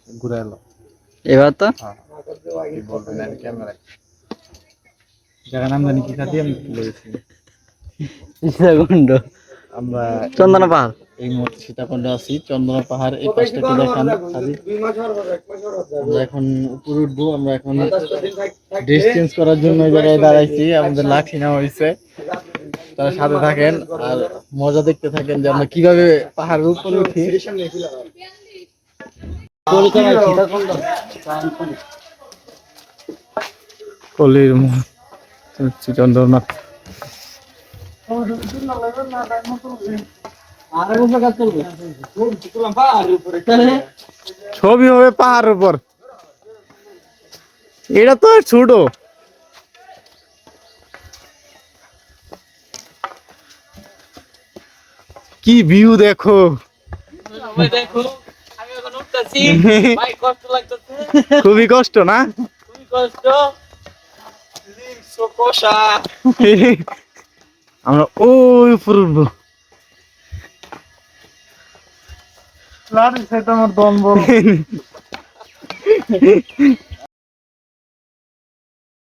ঘুরে এলো এবার তো কি বলবেন আমি ক্যামেরা জায়গার নাম জানি কি খাদি আমি ভুলে গেছি। সীতাকুণ্ড আমরা চন্দনা পাহাড় এই মুহূর্তে সীতাকুণ্ডে আছি। চন্দনা পাহাড় এই পাশটা একটু দেখান খাদি। আমরা এখন উপরে উঠবো। আমরা এখন ড্রেস চেঞ্জ করার জন্য এই জায়গায় দাঁড়াইছি। আমাদের লাঠি নেওয়া হয়েছে। তারা সাথে থাকেন আর মজা দেখতে থাকেন যে আমরা কিভাবে পাহাড়ের উপরে উঠি। কলির চন্দ্রনাথ ছবি হবে পাহাড়ের উপর। এটা তো ছোট কি ভিউ দেখো খুবই কষ্ট না আমরা ওই উপর উঠবো। আমার দম বল